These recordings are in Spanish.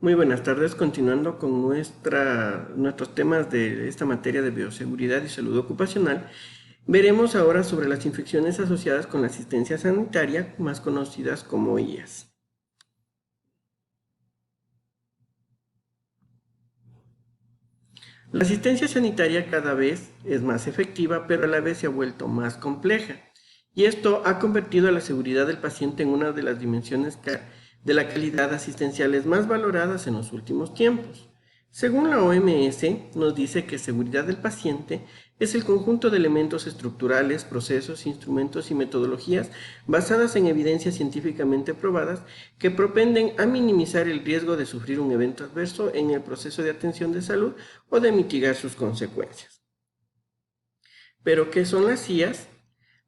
Muy buenas tardes, continuando con nuestros temas de esta materia de bioseguridad y salud ocupacional, veremos ahora sobre las infecciones asociadas con la asistencia sanitaria, más conocidas como IAS. La asistencia sanitaria cada vez es más efectiva, pero a la vez se ha vuelto más compleja. Y esto ha convertido a la seguridad del paciente en una de las dimensiones de la calidad asistenciales más valoradas en los últimos tiempos. Según la OMS, nos dice que seguridad del paciente es el conjunto de elementos estructurales, procesos, instrumentos y metodologías basadas en evidencias científicamente probadas que propenden a minimizar el riesgo de sufrir un evento adverso en el proceso de atención de salud o de mitigar sus consecuencias. ¿Pero qué son las IAS?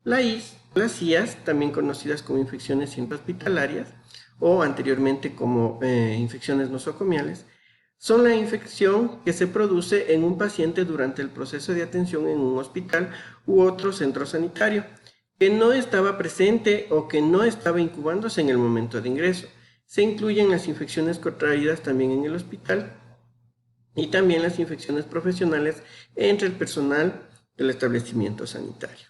Las IAS, también conocidas como infecciones intrahospitalarias o anteriormente como infecciones nosocomiales, son la infección que se produce en un paciente durante el proceso de atención en un hospital u otro centro sanitario, que no estaba presente o que no estaba incubándose en el momento de ingreso. Se incluyen las infecciones contraídas también en el hospital y también las infecciones profesionales entre el personal del establecimiento sanitario.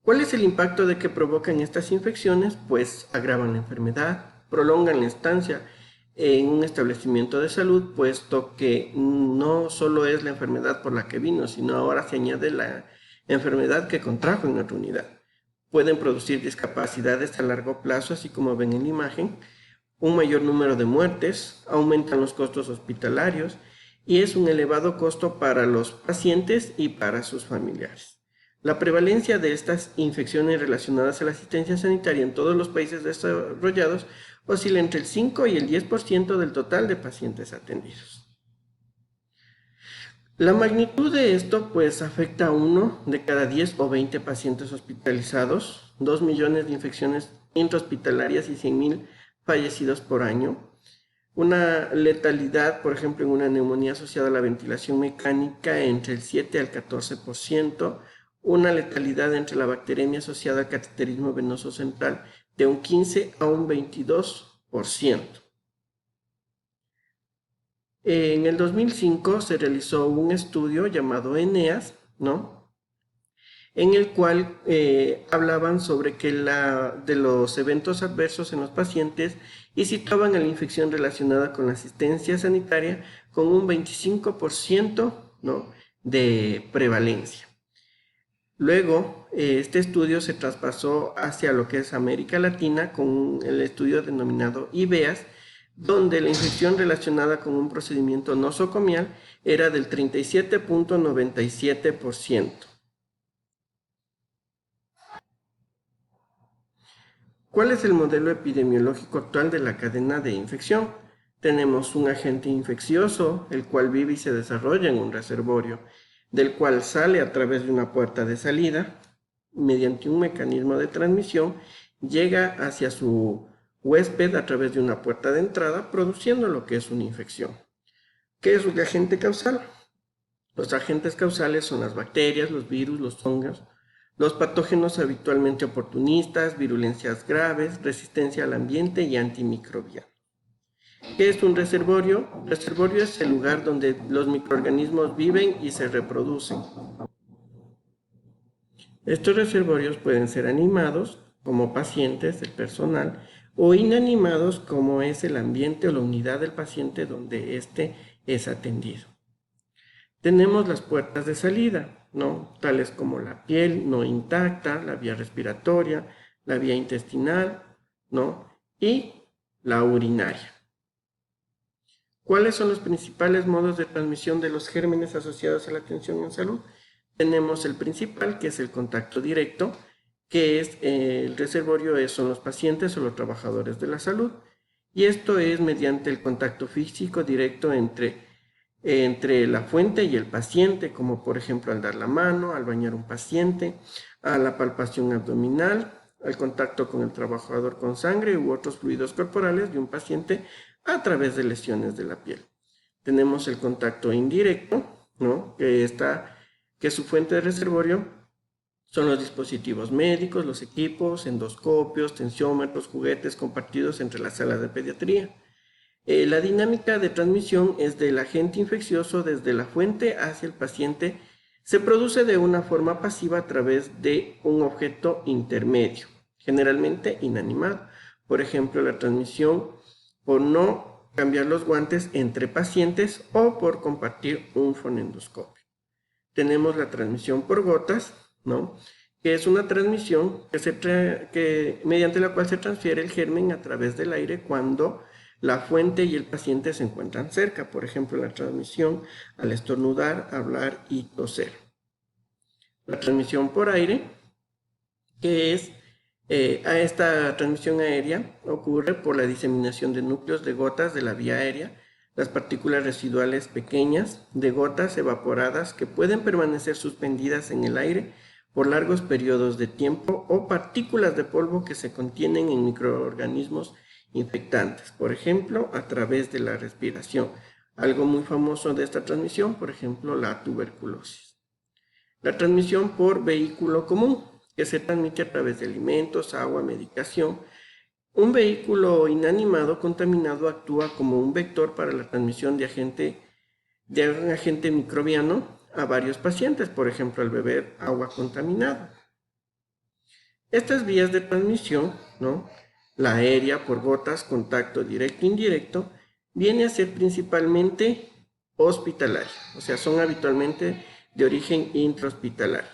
¿Cuál es el impacto de que provocan estas infecciones? Pues agravan la enfermedad, prolongan la estancia en un establecimiento de salud, puesto que no solo es la enfermedad por la que vino, sino ahora se añade la enfermedad que contrajo en otra unidad. Pueden producir discapacidades a largo plazo, así como ven en la imagen, un mayor número de muertes, aumentan los costos hospitalarios y es un elevado costo para los pacientes y para sus familiares. La prevalencia de estas infecciones relacionadas a la asistencia sanitaria en todos los países desarrollados oscila entre el 5 y el 10% del total de pacientes atendidos. La magnitud de esto pues afecta a 1 de cada 10 o 20 pacientes hospitalizados, 2 millones de infecciones intrahospitalarias y 100.000 fallecidos por año. Una letalidad, por ejemplo, en una neumonía asociada a la ventilación mecánica entre el 7 al 14%, una letalidad entre la bacteremia asociada al cateterismo venoso central de un 15 a un 22%. En el 2005 se realizó un estudio llamado ENEAS, ¿no? En el cual hablaban sobre de los eventos adversos en los pacientes y situaban a la infección relacionada con la asistencia sanitaria con un 25%, ¿no?, de prevalencia. Luego, este estudio se traspasó hacia lo que es América Latina con el estudio denominado IVEAS, donde la infección relacionada con un procedimiento nosocomial era del 37.97%. ¿Cuál es el modelo epidemiológico actual de la cadena de infección? Tenemos un agente infeccioso, el cual vive y se desarrolla en un reservorio, del cual sale a través de una puerta de salida, mediante un mecanismo de transmisión, llega hacia su huésped a través de una puerta de entrada, produciendo lo que es una infección. ¿Qué es un agente causal? Los agentes causales son las bacterias, los virus, los hongos, los patógenos habitualmente oportunistas, virulencias graves, resistencia al ambiente y antimicrobiano. ¿Qué es un reservorio? Reservorio es el lugar donde los microorganismos viven y se reproducen. Estos reservorios pueden ser animados, como pacientes, el personal, o inanimados, como es el ambiente o la unidad del paciente donde éste es atendido. Tenemos las puertas de salida, ¿no?, tales como la piel no intacta, la vía respiratoria, la vía intestinal, ¿no?, y la urinaria. ¿Cuáles son los principales modos de transmisión de los gérmenes asociados a la atención en salud? Tenemos el principal, que es el contacto directo, que es el reservorio, son los pacientes o los trabajadores de la salud, y esto es mediante el contacto físico directo entre la fuente y el paciente, como por ejemplo al dar la mano, al bañar un paciente, a la palpación abdominal, al contacto con el trabajador con sangre u otros fluidos corporales de un paciente a través de lesiones de la piel. Tenemos el contacto indirecto, ¿no?, que su fuente de reservorio son los dispositivos médicos, los equipos, endoscopios, tensiómetros, juguetes compartidos entre las salas de pediatría. La dinámica de transmisión es del agente infeccioso desde la fuente hacia el paciente. Se produce de una forma pasiva a través de un objeto intermedio, generalmente inanimado. Por ejemplo, la transmisión por no cambiar los guantes entre pacientes o por compartir un fonendoscopio. Tenemos la transmisión por gotas, ¿no? Que es una transmisión mediante la cual se transfiere el germen a través del aire cuando la fuente y el paciente se encuentran cerca. Por ejemplo, la transmisión al estornudar, hablar y toser. La transmisión por aire, que es a esta transmisión aérea, ocurre por la diseminación de núcleos de gotas de la vía aérea, las partículas residuales pequeñas de gotas evaporadas que pueden permanecer suspendidas en el aire por largos periodos de tiempo o partículas de polvo que se contienen en microorganismos infectantes, por ejemplo, a través de la respiración. Algo muy famoso de esta transmisión, por ejemplo, la tuberculosis. La transmisión por vehículo común, que se transmite a través de alimentos, agua, medicación. Un vehículo inanimado contaminado actúa como un vector para la transmisión de un agente microbiano a varios pacientes, por ejemplo, al beber agua contaminada. Estas vías de transmisión, ¿no? La aérea por gotas, contacto directo e indirecto, viene a ser principalmente hospitalaria, o sea, son habitualmente de origen intrahospitalario.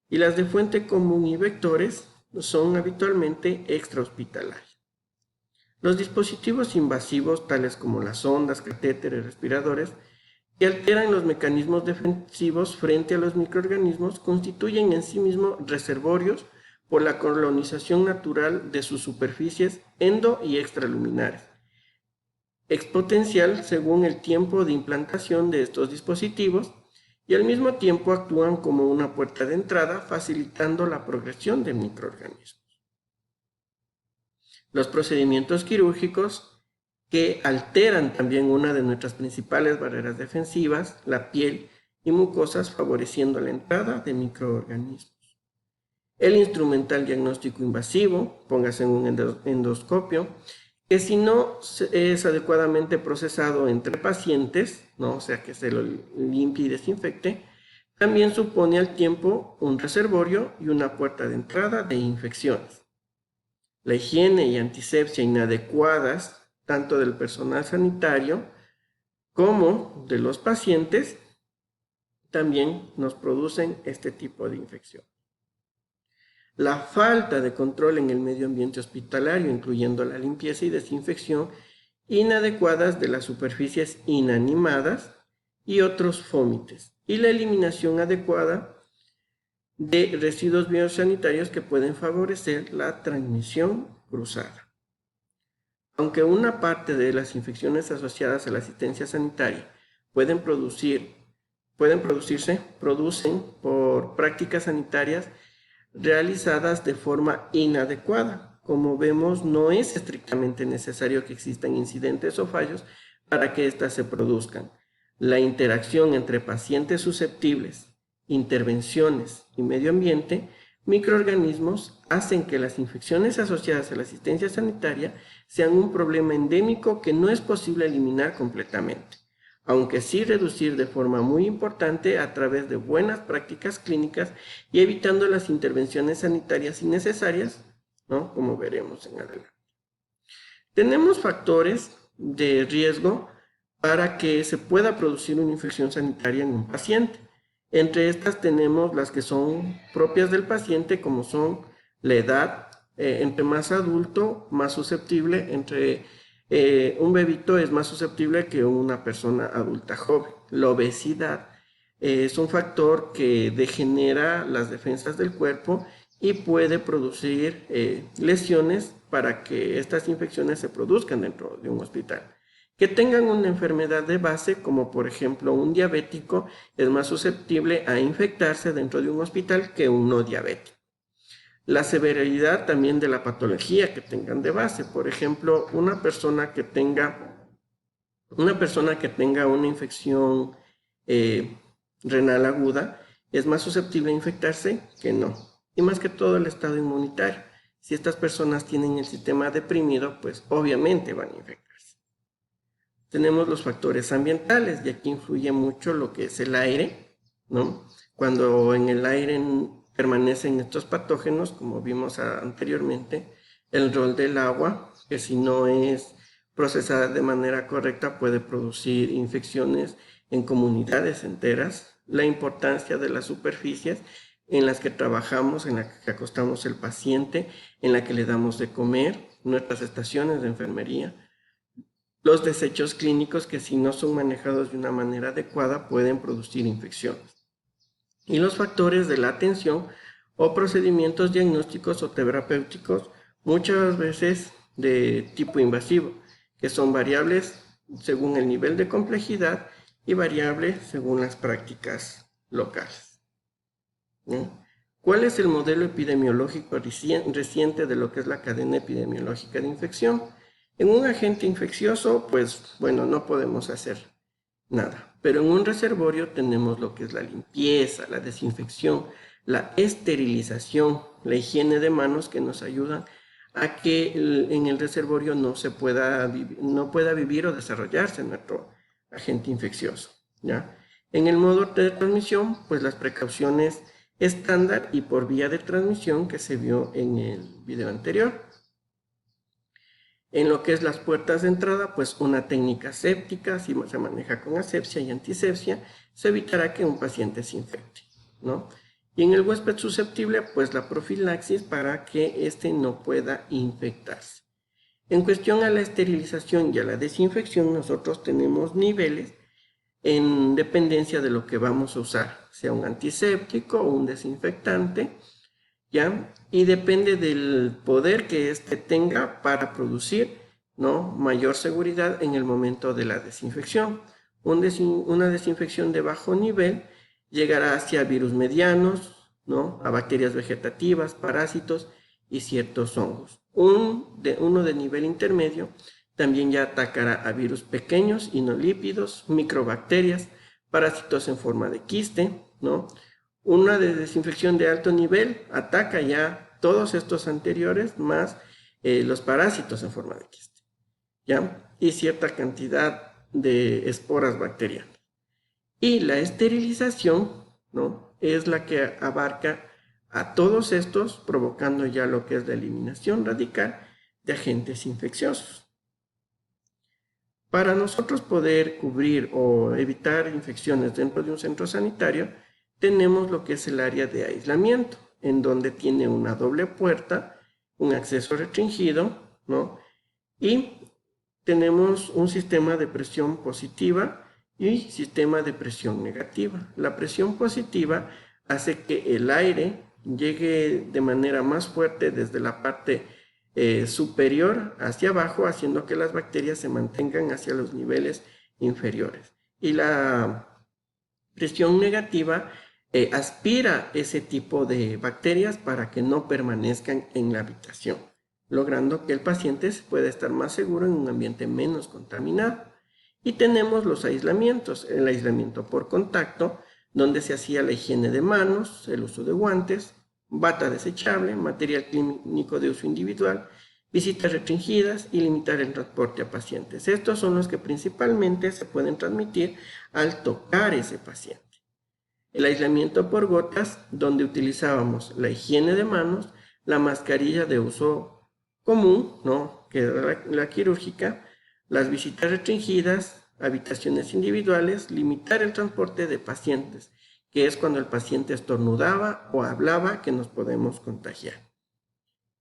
Y las de fuente común y vectores son habitualmente extrahospitalarias. Los dispositivos invasivos, tales como las sondas, catéteres, respiradores, que alteran los mecanismos defensivos frente a los microorganismos, constituyen en sí mismos reservorios por la colonización natural de sus superficies endo- y extraluminares. Exponencial según el tiempo de implantación de estos dispositivos y al mismo tiempo actúan como una puerta de entrada, facilitando la progresión de microorganismos. Los procedimientos quirúrgicos que alteran también una de nuestras principales barreras defensivas, la piel y mucosas, favoreciendo la entrada de microorganismos. El instrumental diagnóstico invasivo, póngase en un endoscopio, que si no es adecuadamente procesado entre pacientes, ¿no? O sea que se lo limpie y desinfecte, también supone al tiempo un reservorio y una puerta de entrada de infecciones. La higiene y antisepsia inadecuadas, tanto del personal sanitario como de los pacientes, también nos producen este tipo de infección. La falta de control en el medio ambiente hospitalario, incluyendo la limpieza y desinfección inadecuadas de las superficies inanimadas y otros fómites, y la eliminación adecuada de residuos biosanitarios que pueden favorecer la transmisión cruzada. Aunque una parte de las infecciones asociadas a la asistencia sanitaria producen por prácticas sanitarias realizadas de forma inadecuada. Como vemos, no es estrictamente necesario que existan incidentes o fallos para que éstas se produzcan. La interacción entre pacientes susceptibles, intervenciones y medio ambiente, microorganismos, hacen que las infecciones asociadas a la asistencia sanitaria sean un problema endémico que no es posible eliminar completamente, aunque sí reducir de forma muy importante a través de buenas prácticas clínicas y evitando las intervenciones sanitarias innecesarias, ¿no? Como veremos en adelante. Tenemos factores de riesgo para que se pueda producir una infección sanitaria en un paciente. Entre estas tenemos las que son propias del paciente, como son la edad, entre más adulto, más susceptible, un bebito es más susceptible que una persona adulta joven. La obesidad es un factor que degenera las defensas del cuerpo y puede producir lesiones para que estas infecciones se produzcan dentro de un hospital. Que tengan una enfermedad de base, como por ejemplo un diabético, es más susceptible a infectarse dentro de un hospital que un no diabético. La severidad también de la patología que tengan de base. Por ejemplo, una persona que tenga una infección renal aguda es más susceptible a infectarse que no. Y más que todo el estado inmunitario. Si estas personas tienen el sistema deprimido, pues obviamente van a infectarse. tenemos los factores ambientales, y aquí influye mucho lo que es el aire, ¿no? Cuando en el aire permanecen estos patógenos, como vimos anteriormente, el rol del agua, que si no es procesada de manera correcta puede producir infecciones en comunidades enteras, la importancia de las superficies en las que trabajamos, en las que acostamos el paciente, en la que le damos de comer, nuestras estaciones de enfermería, los desechos clínicos que si no son manejados de una manera adecuada pueden producir infecciones, y los factores de la atención o procedimientos diagnósticos o terapéuticos, muchas veces de tipo invasivo, que son variables según el nivel de complejidad y variables según las prácticas locales. ¿Cuál es el modelo epidemiológico reciente de lo que es la cadena epidemiológica de infección? En un agente infeccioso, pues bueno, no podemos hacer nada, pero en un reservorio tenemos lo que es la limpieza, la desinfección, la esterilización, la higiene de manos, que nos ayudan a que en el reservorio no pueda vivir o desarrollarse nuestro agente infeccioso, ¿ya? En el modo de transmisión, pues las precauciones estándar y por vía de transmisión que se vio en el video anterior. En lo que es las puertas de entrada, pues una técnica aséptica, si se maneja con asepsia y antisepsia, se evitará que un paciente se infecte, ¿no? Y en el huésped susceptible, pues la profilaxis para que éste no pueda infectarse. En cuestión a la esterilización y a la desinfección, nosotros tenemos niveles en dependencia de lo que vamos a usar, sea un antiséptico o un desinfectante, ¿ya? Y depende del poder que éste tenga para producir, ¿no?, mayor seguridad en el momento de la desinfección. Una desinfección de bajo nivel llegará hacia virus medianos, ¿no?, a bacterias vegetativas, parásitos y ciertos hongos. Uno de nivel intermedio también ya atacará a virus pequeños, inolípidos, microbacterias, parásitos en forma de quiste, ¿no? Una de desinfección de alto nivel ataca ya todos estos anteriores, más los parásitos en forma de quiste, ¿ya? Y cierta cantidad de esporas bacterianas. Y la esterilización, ¿no?, es la que abarca a todos estos, provocando ya lo que es la eliminación radical de agentes infecciosos. Para nosotros poder cubrir o evitar infecciones dentro de un centro sanitario, tenemos lo que es el área de aislamiento, en donde tiene una doble puerta, un acceso restringido, ¿no? Y tenemos un sistema de presión positiva y sistema de presión negativa. La presión positiva hace que el aire llegue de manera más fuerte desde la parte superior hacia abajo, haciendo que las bacterias se mantengan hacia los niveles inferiores. Y la presión negativa aspira ese tipo de bacterias para que no permanezcan en la habitación, logrando que el paciente pueda estar más seguro en un ambiente menos contaminado. Y tenemos los aislamientos, el aislamiento por contacto, donde se hacía la higiene de manos, el uso de guantes, bata desechable, material clínico de uso individual, visitas restringidas y limitar el transporte a pacientes. Estos son los que principalmente se pueden transmitir al tocar ese paciente. El aislamiento por gotas, donde utilizábamos la higiene de manos, la mascarilla de uso común, ¿no?, que era la quirúrgica, las visitas restringidas, habitaciones individuales, limitar el transporte de pacientes, que es cuando el paciente estornudaba o hablaba, que nos podemos contagiar.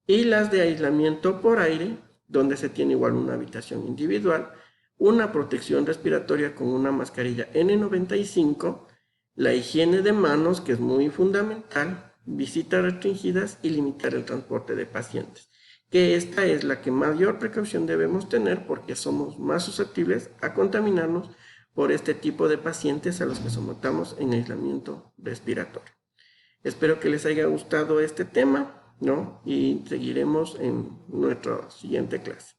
Y las de aislamiento por aire, donde se tiene igual una habitación individual, una protección respiratoria con una mascarilla N95, la higiene de manos, que es muy fundamental, visitas restringidas y limitar el transporte de pacientes, que esta es la que mayor precaución debemos tener porque somos más susceptibles a contaminarnos por este tipo de pacientes a los que sometamos en aislamiento respiratorio. Espero que les haya gustado este tema, ¿no? Y seguiremos en nuestra siguiente clase.